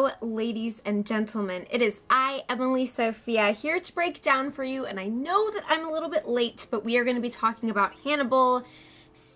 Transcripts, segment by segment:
Hello, ladies and gentlemen. It is I, Emily Sophia, here to break down for you, and I know that I'm a little bit late, but we are going to be talking about Hannibal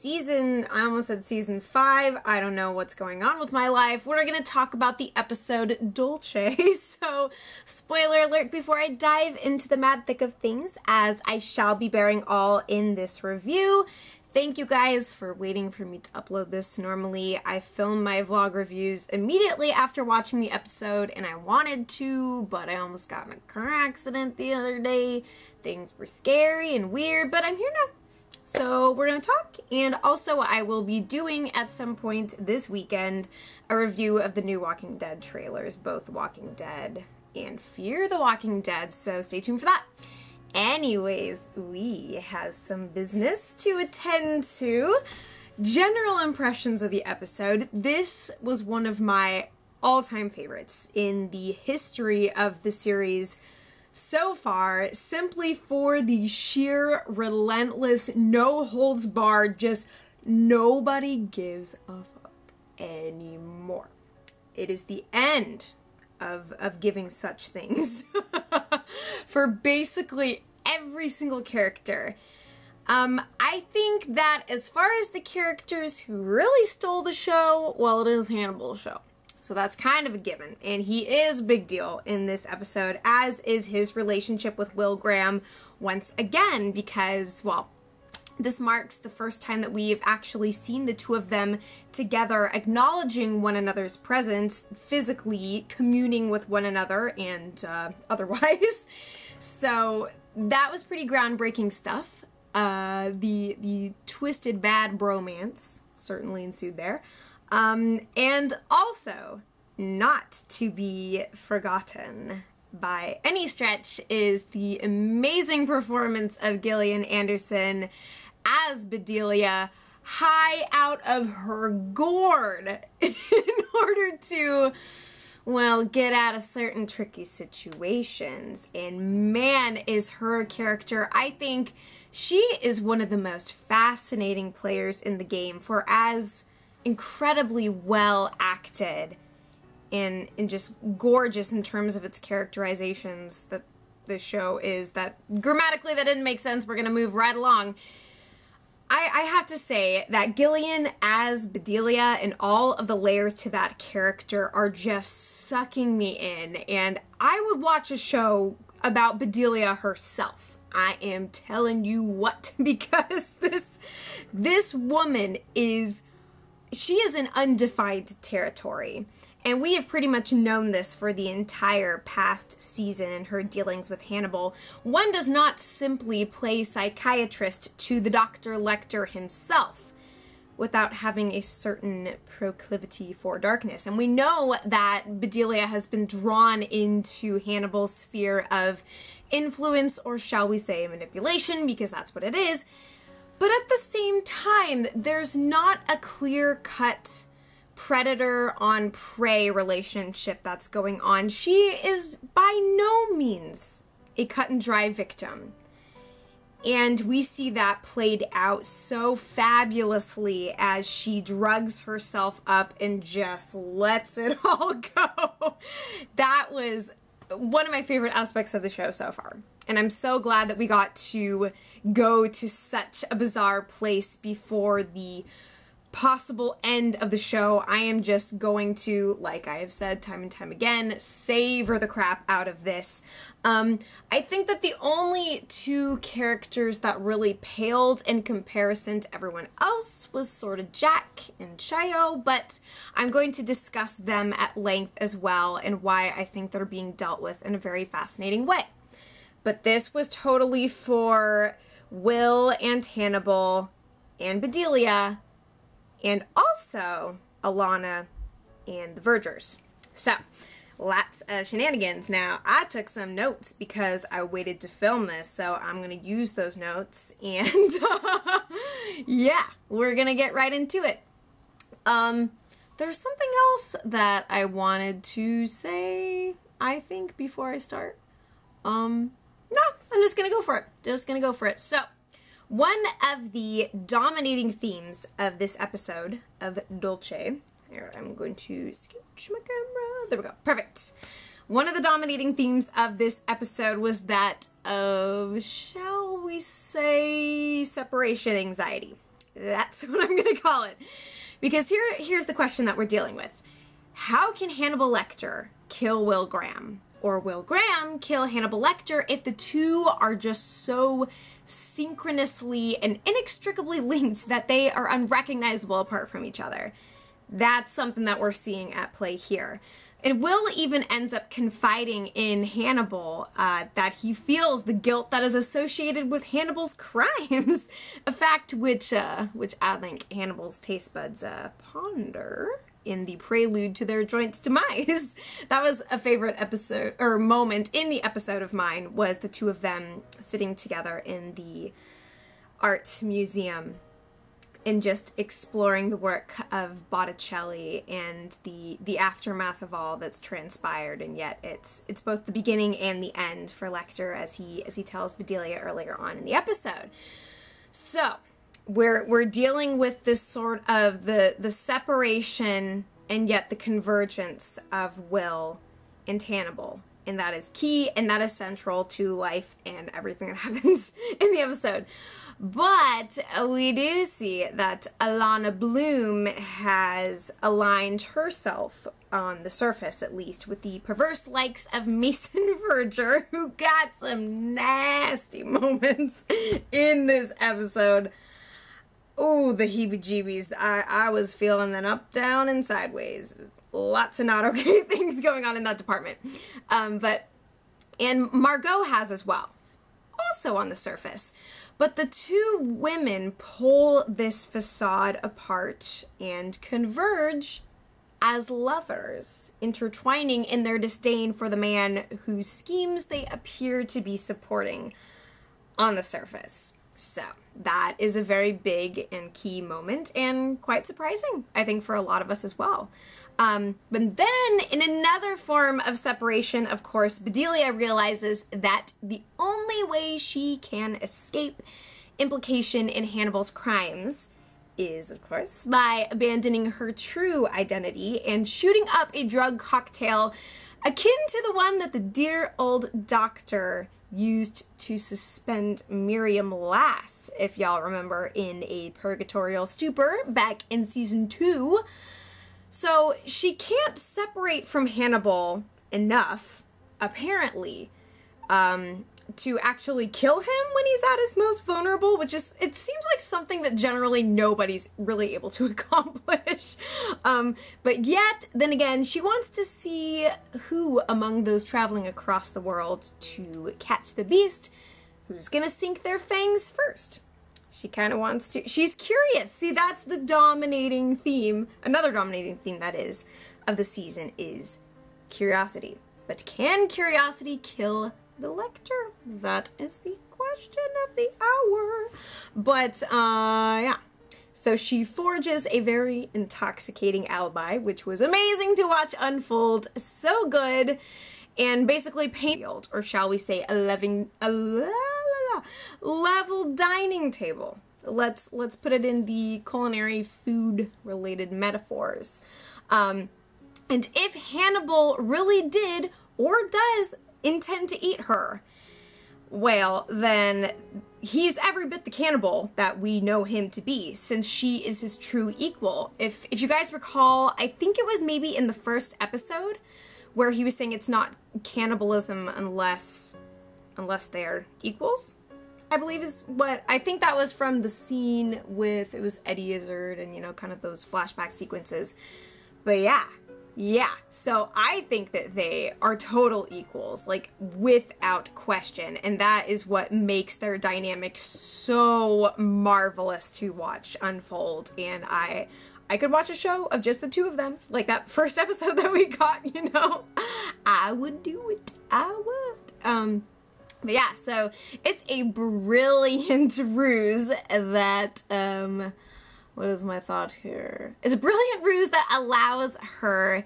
I almost said season 5. I don't know what's going on with my life. We're going to talk about the episode Dulce. So, spoiler alert before I dive into the mad thick of things, as I shall be bearing all in this review. Thank you guys for waiting for me to upload this. Normally, I film my vlog reviews immediately after watching the episode, and I wanted to, but I almost got in a car accident the other day. Things were scary and weird, but I'm here now. So we're gonna talk, and also I will be doing at some point this weekend a review of the new Walking Dead trailers, both Walking Dead and Fear the Walking Dead, so stay tuned for that. Anyways, we have some business to attend to. General impressions of the episode. This was one of my all-time favorites in the history of the series so far, simply for the sheer, relentless, no-holds-barred, just nobody gives a fuck anymore. It is the end of giving such things for basically every single character. I think that as far as the characters who really stole the show, well, it is Hannibal's show. So that's kind of a given, and he is a big deal in this episode, as is his relationship with Will Graham once again, because, well, this marks the first time that we've actually seen the two of them together, acknowledging one another's presence, physically communing with one another, and otherwise. So that was pretty groundbreaking stuff. The twisted bad bromance certainly ensued there. And also, not to be forgotten by any stretch, is the amazing performance of Gillian Anderson as Bedelia, high out of her gourd in order to, well, get out of certain tricky situations. And man, is her character, I think she is one of the most fascinating players in the game, for as incredibly well acted and just gorgeous in terms of its characterizations that the show is, that grammatically that didn't make sense, we're gonna move right along. I have to say that Gillian as Bedelia and all of the layers to that character are just sucking me in, and I would watch a show about Bedelia herself. I am telling you what, because this woman is, she is an undefined territory, and we have pretty much known this for the entire past season in her dealings with Hannibal. One does not simply play psychiatrist to the Dr. Lecter himself without having a certain proclivity for darkness. And we know that Bedelia has been drawn into Hannibal's sphere of influence, or shall we say manipulation, because that's what it is. But at the same time, there's not a clear-cut predator on prey relationship that's going on. She is by no means a cut and dry victim. And we see that played out so fabulously as she drugs herself up and just lets it all go. That was one of my favorite aspects of the show so far. And I'm so glad that we got to go to such a bizarre place before the possible end of the show. I am just going to, like I have said time and time again, savor the crap out of this. I think that the only two characters that really paled in comparison to everyone else was sort of Jack and Chayo, but I'm going to discuss them at length as well, and why I think they're being dealt with in a very fascinating way. But this was totally for Will and Hannibal and Bedelia, and also Alana and the Vergers. So, lots of shenanigans. Now, I took some notes because I waited to film this, so I'm gonna use those notes, and yeah, we're gonna get right into it. There's something else that I wanted to say, I think, before I start. No, I'm just gonna go for it. Just gonna go for it. So, one of the dominating themes of this episode of Dulce Here, I'm going to scooch my camera. There we go. Perfect. One of the dominating themes of this episode was that of, shall we say, separation anxiety. That's what I'm going to call it. Because here's the question that we're dealing with. How can Hannibal Lecter kill Will Graham? Or Will Graham kill Hannibal Lecter if the two are just so synchronously and inextricably linked that they are unrecognizable apart from each other? That's something that we're seeing at play here. And Will even ends up confiding in Hannibal that he feels the guilt that is associated with Hannibal's crimes, a fact which I think Hannibal's taste buds ponder in the prelude to their joint demise. That was a favorite episode or moment in the episode of mine, was the two of them sitting together in the art museum and just exploring the work of Botticelli and the aftermath of all that's transpired. And yet it's both the beginning and the end for Lecter, as he tells Bedelia earlier on in the episode. So we're dealing with this sort of the separation and yet the convergence of Will and Hannibal. And that is key, and that is central to life and everything that happens in the episode. But we do see that Alana Bloom has aligned herself, on the surface at least, with the perverse likes of Mason Verger, who got some nasty moments in this episode. Oh, the heebie-jeebies. I was feeling them up, down, and sideways. Lots of not okay things going on in that department. And Margot has as well, also on the surface. But the two women pull this facade apart and converge as lovers, intertwining in their disdain for the man whose schemes they appear to be supporting on the surface. So that is a very big and key moment, and quite surprising, I think, for a lot of us as well. But then, in another form of separation, of course, Bedelia realizes that the only way she can escape implication in Hannibal's crimes is, of course, by abandoning her true identity and shooting up a drug cocktail akin to the one that the dear old doctor used to suspend Miriam Lass, if y'all remember, in a purgatorial stupor back in season 2. So she can't separate from Hannibal enough, apparently, to actually kill him when he's at his most vulnerable, which is, it seems like something that generally nobody's really able to accomplish. But yet, then again, she wants to see who among those traveling across the world to catch the beast, who's gonna sink their fangs first. She kind of wants to, she's curious. See, that's the dominating theme, another dominating theme that is, of the season is curiosity. But can curiosity kill the Lecter? That is the question of the hour. But, yeah. So she forges a very intoxicating alibi, which was amazing to watch unfold, so good, and basically paint, or shall we say, a level dining table. Let's put it in the culinary food related metaphors. And if Hannibal really did or does intend to eat her, well, then he's every bit the cannibal that we know him to be, since she is his true equal. If you guys recall, I think it was maybe in the first episode where he was saying it's not cannibalism unless they're equals, I believe is what, I think that was from the scene with, it was Eddie Izzard and, you know, kind of those flashback sequences. But yeah, so I think that they are total equals, like, without question, and that is what makes their dynamic so marvelous to watch unfold. And I could watch a show of just the two of them, like that first episode that we got, you know? I would do it. I would. But yeah, so it's a brilliant ruse that, what is my thought here? It's a brilliant ruse that allows her,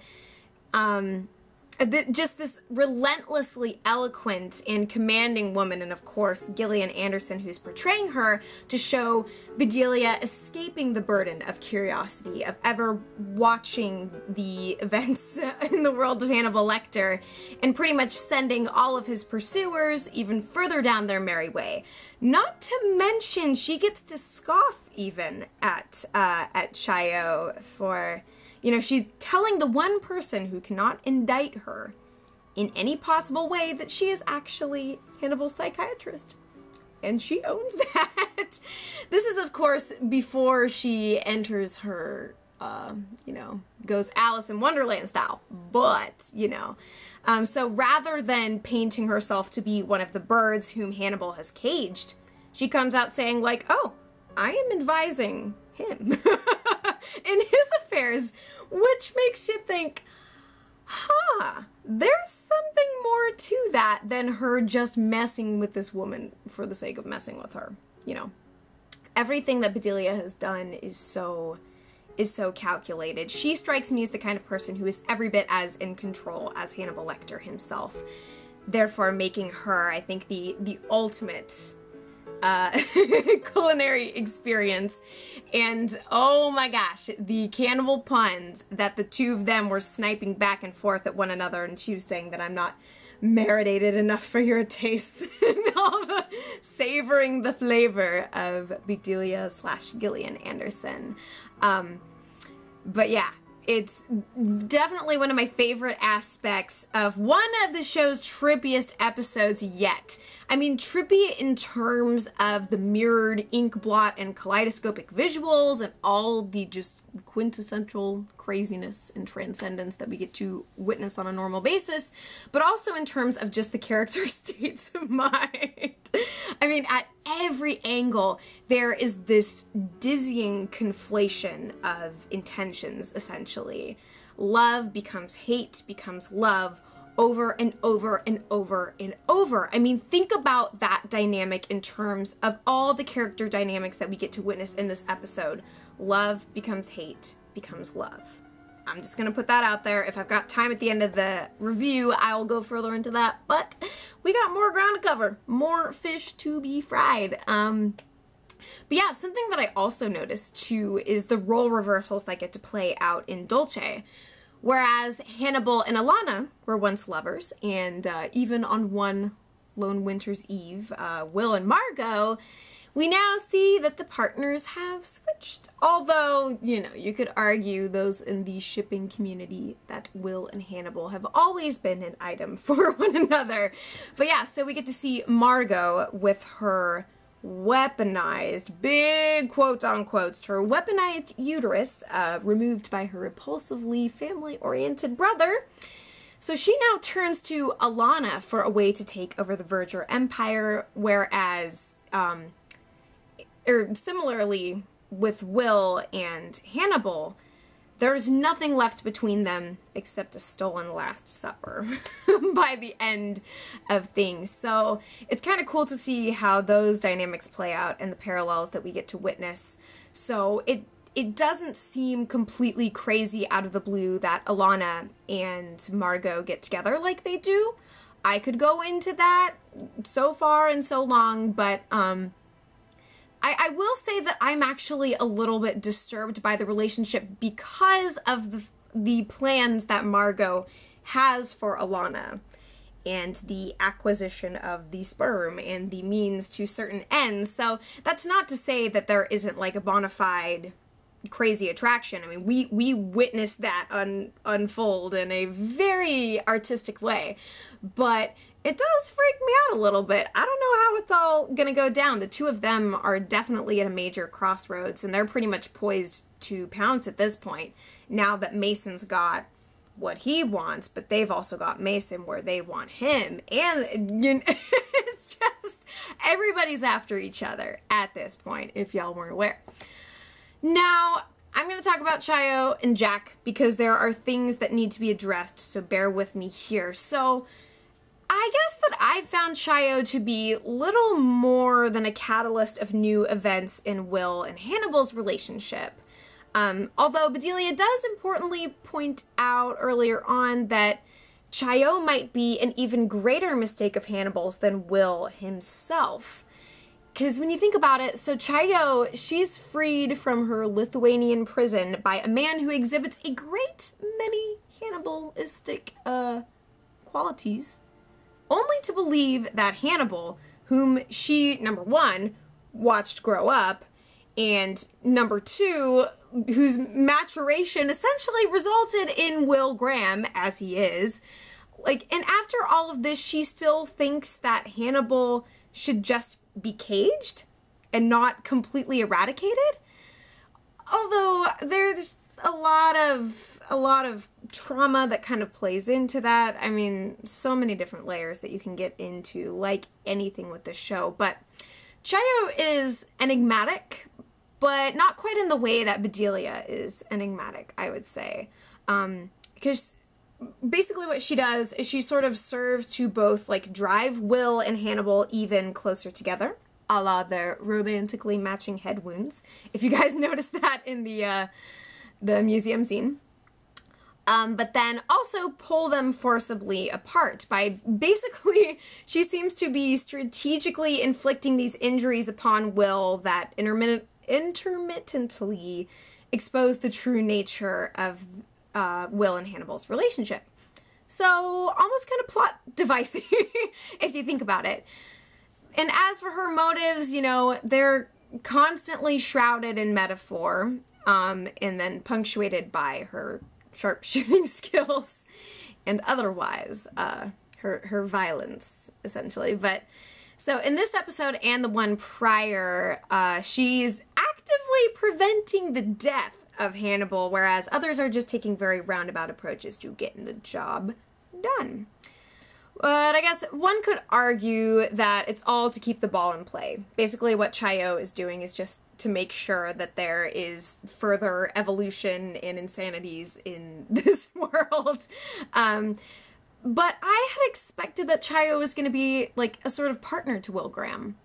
just this relentlessly eloquent and commanding woman, and of course Gillian Anderson, who's portraying her, to show Bedelia escaping the burden of curiosity, of ever watching the events in the world of Hannibal Lecter, and pretty much sending all of his pursuers even further down their merry way. Not to mention, she gets to scoff even at Chaillot for, you know, she's telling the one person who cannot indict her in any possible way that she is actually Hannibal's psychiatrist. And she owns that. This is, of course, before she enters her, you know, goes Alice in Wonderland style. But, you know, so rather than painting herself to be one of the birds whom Hannibal has caged, she comes out saying, like, oh, I am advising him in his affairs, which makes you think, there's something more to that than her just messing with this woman for the sake of messing with her. You know, everything that Bedelia has done is so calculated. She strikes me as the kind of person who is every bit as in control as Hannibal Lecter himself, therefore making her, I think, the ultimate culinary experience. And oh my gosh, the cannibal puns that the two of them were sniping back and forth at one another, and she was saying that I'm not marinated enough for your taste, and all the savoring the flavor of Bedelia / Gillian Anderson. But yeah, it's definitely one of my favorite aspects of one of the show's trippiest episodes yet. I mean, trippy in terms of the mirrored ink blot and kaleidoscopic visuals and all the just quintessential craziness and transcendence that we get to witness on a normal basis, but also in terms of just the character states of mind. I mean, at every angle, there is this dizzying conflation of intentions, essentially. Love becomes hate, becomes love, over and over and over and over. I mean, think about that dynamic in terms of all the character dynamics that we get to witness in this episode. Love becomes hate, becomes love. I'm just gonna put that out there. If I've got time at the end of the review, I'll go further into that, but we got more ground to cover, more fish to be fried. But yeah, something that I also noticed too is the role reversals that get to play out in Dulce. Whereas Hannibal and Ilana were once lovers, and even on one lone winter's eve, Will and Margot, we now see that the partners have switched. Although, you know, you could argue those in the shipping community that Will and Hannibal have always been an item for one another. But yeah, so we get to see Margot with her weaponized, big quotes on quotes, her weaponized uterus removed by her repulsively family-oriented brother. So she now turns to Ilana for a way to take over the Verger Empire, whereas, similarly with Will and Hannibal, there's nothing left between them except a stolen Last Supper by the end of things. So it's kind of cool to see how those dynamics play out and the parallels that we get to witness. So it doesn't seem completely crazy out of the blue that Ilana and Margot get together like they do. I could go into that so far and so long, but I will say that I'm actually a little bit disturbed by the relationship because of the plans that Margot has for Ilana and the acquisition of the sperm and the means to certain ends. So that's not to say that there isn't like a bona fide crazy attraction. I mean, we witnessed that unfold in a very artistic way, but it does freak me out a little bit. I don't know how it's all gonna go down. The two of them are definitely at a major crossroads, and they're pretty much poised to pounce at this point, now that Mason's got what he wants, but they've also got Mason where they want him. And you know, it's just, everybody's after each other at this point, if y'all weren't aware. Now, I'm going to talk about Chaillot and Jack because there are things that need to be addressed, so bear with me here. So, I guess that I found Chaillot to be little more than a catalyst of new events in Will and Hannibal's relationship. Although Bedelia does importantly point out earlier on that Chayo might be an even greater mistake of Hannibal's than Will himself. Because when you think about it, so Chayo, she's freed from her Lithuanian prison by a man who exhibits a great many Hannibalistic qualities, only to believe that Hannibal, whom she, number one, watched grow up, and number two, whose maturation essentially resulted in Will Graham, as he is, like, and after all of this, she still thinks that Hannibal should just be caged and not completely eradicated. Although there's a lot of trauma that kind of plays into that. I mean, so many different layers that you can get into, like anything with this show. But Chayo is enigmatic, but not quite in the way that Bedelia is enigmatic, I would say. Because basically what she does is she sort of serves to both like drive Will and Hannibal even closer together, a la their romantically matching head wounds, if you guys noticed that in the museum scene. But then also pull them forcibly apart by basically, she seems to be strategically inflicting these injuries upon Will that intermittently expose the true nature of Will and Hannibal's relationship. So almost kind of plot devicey if you think about it. And as for her motives, you know, they're constantly shrouded in metaphor, and then punctuated by her sharpshooting skills and otherwise her violence, essentially. But so in this episode and the one prior, she's actively preventing the death of Hannibal, whereas others are just taking very roundabout approaches to getting the job done. But I guess one could argue that it's all to keep the ball in play. Basically what Chayo is doing is just to make sure that there is further evolution and insanities in this world. But I had expected that Chayo was going to be like a sort of partner to Will Graham.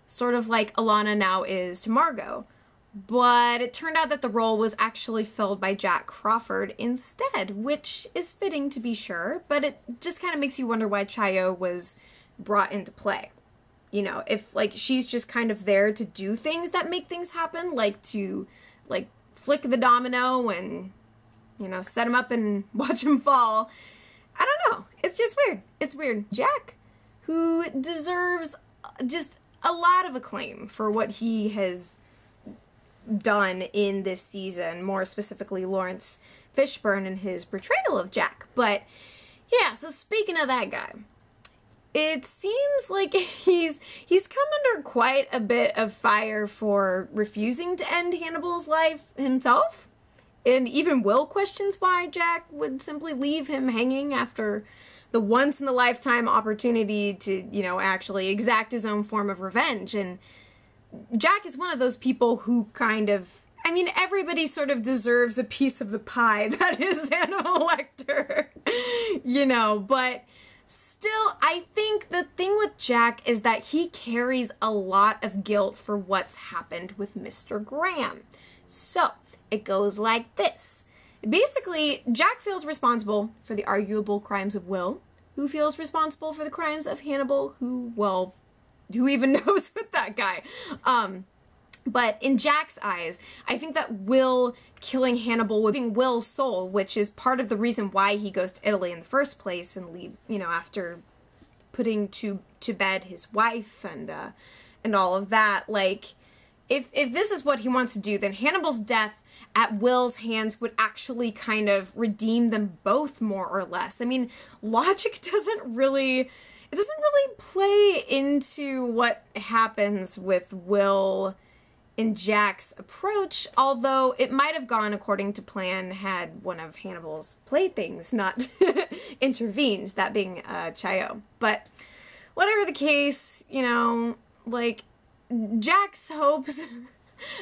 Sort of like Alana now is to Margot. But it turned out that the role was actually filled by Jack Crawford instead, which is fitting to be sure, but it just kind of makes you wonder why Chayo was brought into play. You know, if like she's just kind of there to do things that make things happen, like to like flick the domino and, you know, set him up and watch him fall. I don't know. It's just weird. It's weird. Jack, who deserves just a lot of acclaim for what he has done in this season, more specifically Lawrence Fishburne and his portrayal of Jack. But yeah, so speaking of that guy, it seems like he's come under quite a bit of fire for refusing to end Hannibal's life himself. And even Will questions why Jack would simply leave him hanging after the once-in-a-lifetime opportunity to, you know, actually exact his own form of revenge. And Jack is one of those people who kind of, I mean, everybody sort of deserves a piece of the pie that is Hannibal Lecter, you know, but still, I think the thing with Jack is that he carries a lot of guilt for what's happened with Mr. Graham. So, it goes like this. Basically, Jack feels responsible for the arguable crimes of Will, who feels responsible for the crimes of Hannibal, who, well, who even knows with that guy? But in Jack's eyes, I think that Will killing Hannibal would be Will's soul, which is part of the reason why he goes to Italy in the first place and leave, you know, after putting to bed his wife and all of that. Like, if this is what he wants to do, then Hannibal's death at Will's hands would actually kind of redeem them both, more or less. I mean, logic doesn't really play into what happens with Will and Jack's approach, although it might have gone according to plan had one of Hannibal's playthings not intervened, that being Chayo. But whatever the case, you know, like, Jack's hopes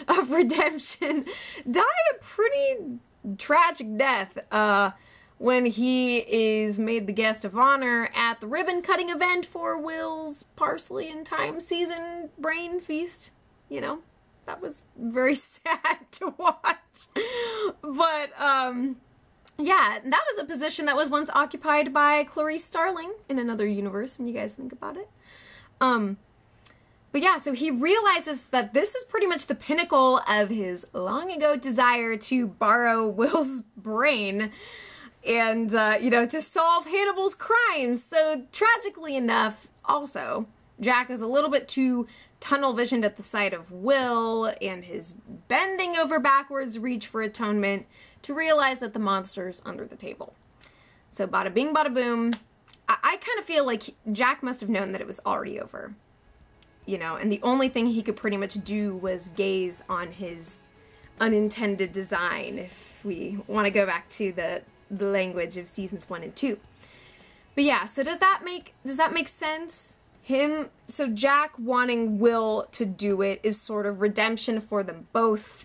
of redemption died a pretty tragic death when he is made the guest of honor at the ribbon-cutting event for Will's Parsley and Thyme season brain feast. You know, that was very sad to watch. But, yeah, that was a position that was once occupied by Clarice Starling in another universe, when you guys think about it. But yeah, so he realizes that this is pretty much the pinnacle of his long ago desire to borrow Will's brain and, you know, to solve Hannibal's crimes. So tragically enough, also, Jack is a little bit too tunnel visioned at the sight of Will and his bending over backwards reach for atonement to realize that the monster's under the table. So bada bing, bada boom. I kind of feel like Jack must have known that it was already over, you know, and the only thing he could pretty much do was gaze on his unintended design, if we want to go back to the language of seasons 1 and 2. But yeah, so does that make sense? So Jack wanting Will to do it is sort of redemption for them both,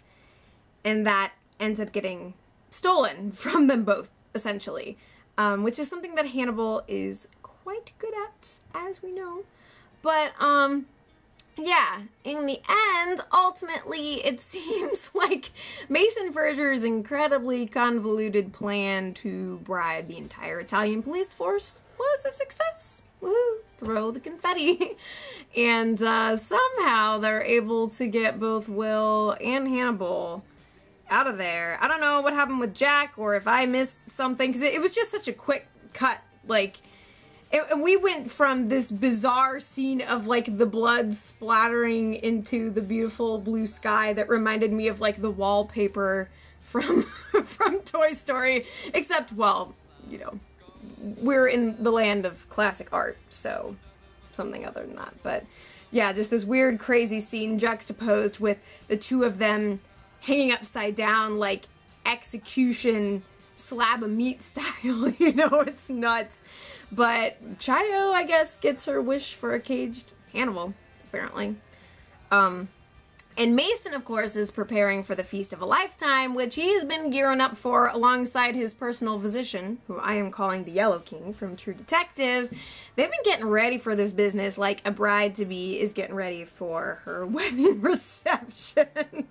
and that ends up getting stolen from them both, essentially, which is something that Hannibal is quite good at, as we know. But yeah, in the end, ultimately, it seems like Mason Verger's incredibly convoluted plan to bribe the entire Italian police force was a success. Woohoo! Throw the confetti. And somehow they're able to get both Will and Hannibal out of there. I don't know what happened with Jack, or if I missed something, because it was just such a quick cut. Like, we went from this bizarre scene of, like, the blood splattering into the beautiful blue sky that reminded me of, like, the wallpaper from from Toy Story, except, well, you know, we're in the land of classic art, so something other than that. But yeah, just this weird, crazy scene juxtaposed with the two of them hanging upside down, like execution slab of meat style, you know, it's nuts. But Chayo, I guess, gets her wish for a caged Hannibal, apparently. And Mason, of course, is preparing for the Feast of a Lifetime, which he's been gearing up for alongside his personal physician, who I am calling the Yellow King from True Detective. They've been getting ready for this business like a bride-to-be is getting ready for her wedding reception.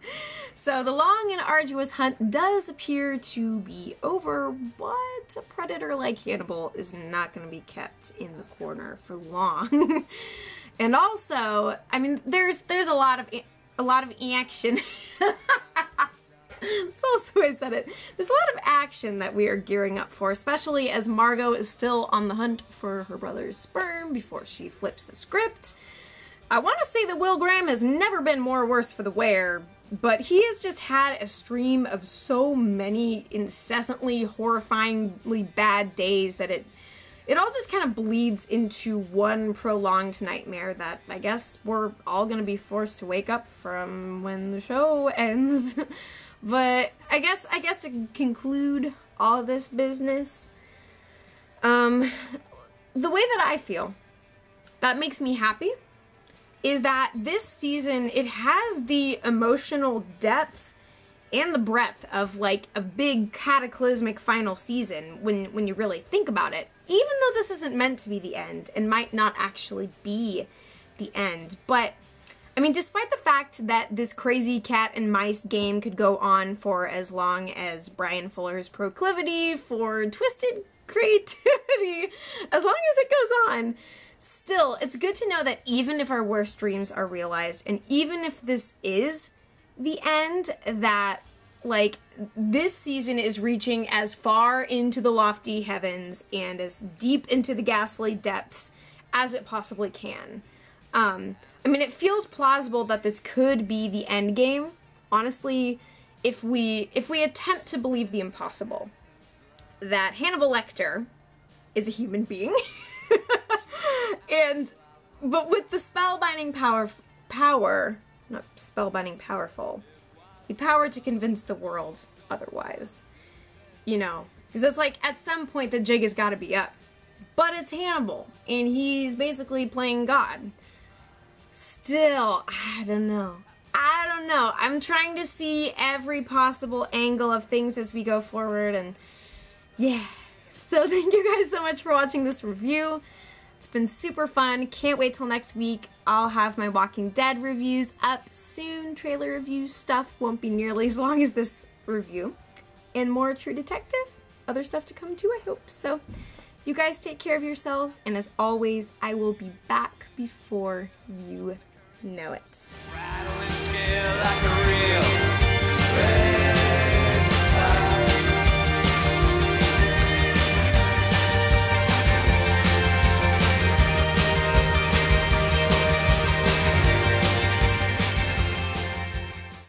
So the long and arduous hunt does appear to be over, but a predator like Hannibal is not going to be kept in the corner for long. And also, I mean, there's a lot of action. That's also the way I said it. There's a lot of action that we are gearing up for, especially as Margot is still on the hunt for her brother's sperm before she flips the script. I want to say that Will Graham has never been more worse for the wear, but he has just had a stream of so many incessantly horrifyingly bad days that it all just kind of bleeds into one prolonged nightmare that I guess we're all going to be forced to wake up from when the show ends. But I guess to conclude all of this business, the way that I feel that makes me happy is that this season, it has the emotional depth and the breadth of like a big cataclysmic final season when you really think about it. Even though this isn't meant to be the end and might not actually be the end. But, I mean, despite the fact that this crazy cat and mice game could go on for as long as Bryan Fuller's proclivity for twisted creativity, as long as it goes on, still, it's good to know that even if our worst dreams are realized, and even if this is the end, that like, this season is reaching as far into the lofty heavens and as deep into the ghastly depths as it possibly can. I mean, it feels plausible that this could be the end game, honestly, if we attempt to believe the impossible. That Hannibal Lecter is a human being. But with the spellbinding power, not spellbinding powerful, the power to convince the world otherwise, you know, because it's like at some point the jig has got to be up, but it's Hannibal and he's basically playing God. Still, I don't know. I'm trying to see every possible angle of things as we go forward, and yeah. So thank you guys so much for watching this review. It's been super fun. Can't wait till next week. I'll have my Walking Dead reviews up soon. Trailer review stuff won't be nearly as long as this review. And more True Detective other stuff to come too, I hope. So you guys take care of yourselves, and as always, I will be back before you know it. Rattling scale like a real